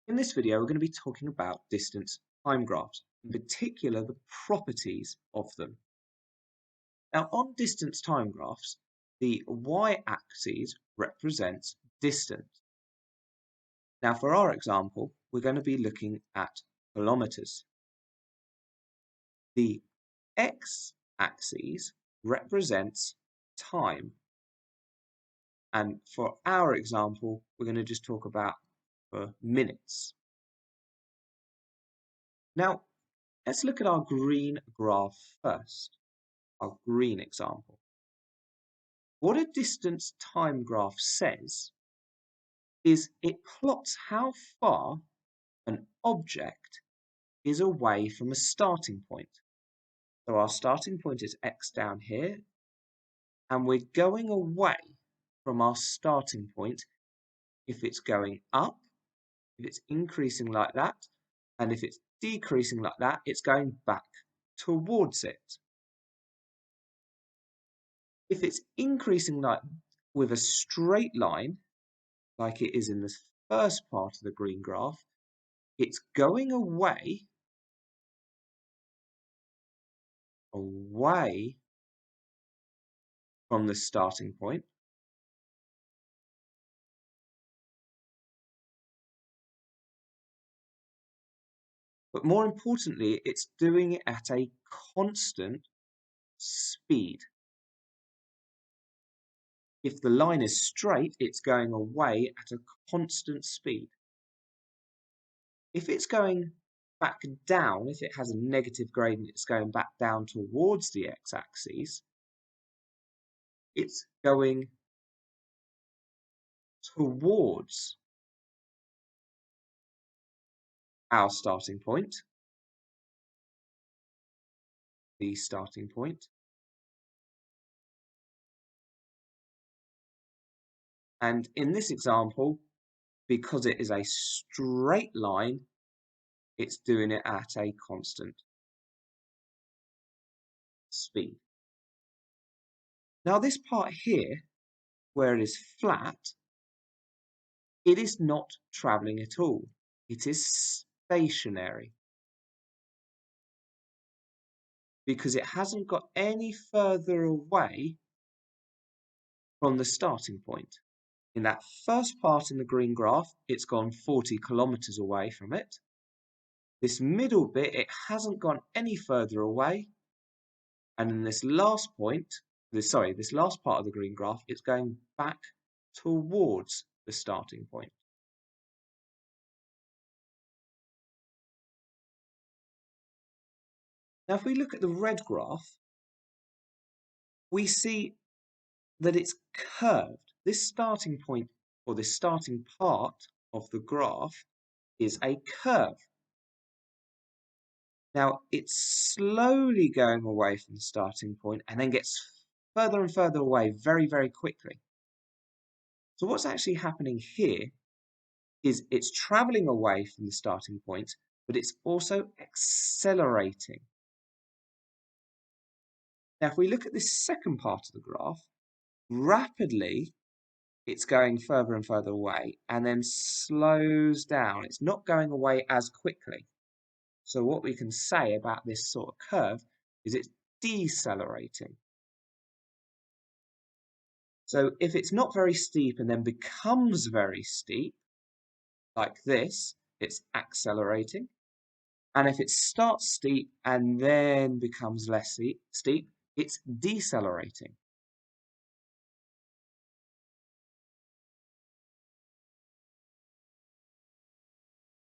In this video, we're going to be talking about distance time graphs, in particular the properties of them. Now, on distance time graphs, the y-axis represents distance. Now, for our example, we're going to be looking at kilometers. The x-axis represents time. And for our example, we're going to just talk about for minutes. Now, let's look at our green graph first, our green example. What a distance time graph says is it plots how far an object is away from a starting point. So our starting point is x down here, and we're going away from our starting point if it's going up, if it's increasing like that, and if it's decreasing like that, it's going back towards it. If it's increasing like with a straight line, like it is in the first part of the green graph, it's going away from the starting point. But more importantly, it's doing it at a constant speed. If the line is straight, it's going away at a constant speed. If it's going back down, if it has a negative gradient, it's going back down towards the x-axis, it's going towards our starting point, the starting point, and in this example, because it is a straight line, it's doing it at a constant speed. Now this part here, where it is flat, it is not travelling at all. It is stationary, because it hasn't got any further away from the starting point. In that first part in the green graph, it's gone 40 kilometers away from it. This middle bit, it hasn't gone any further away. And in this last point, this last part of the green graph, it's going back towards the starting point. Now, if we look at the red graph, we see that it's curved. This starting point, or this starting part of the graph, is a curve. Now, it's slowly going away from the starting point and then gets further and further away very, very quickly. So what's actually happening here is it's traveling away from the starting point, but it's also accelerating. Now, if we look at this second part of the graph, rapidly, it's going further and further away and then slows down. It's not going away as quickly. So what we can say about this sort of curve is it's decelerating. So if it's not very steep and then becomes very steep, like this, it's accelerating. And if it starts steep and then becomes less steep, it's decelerating.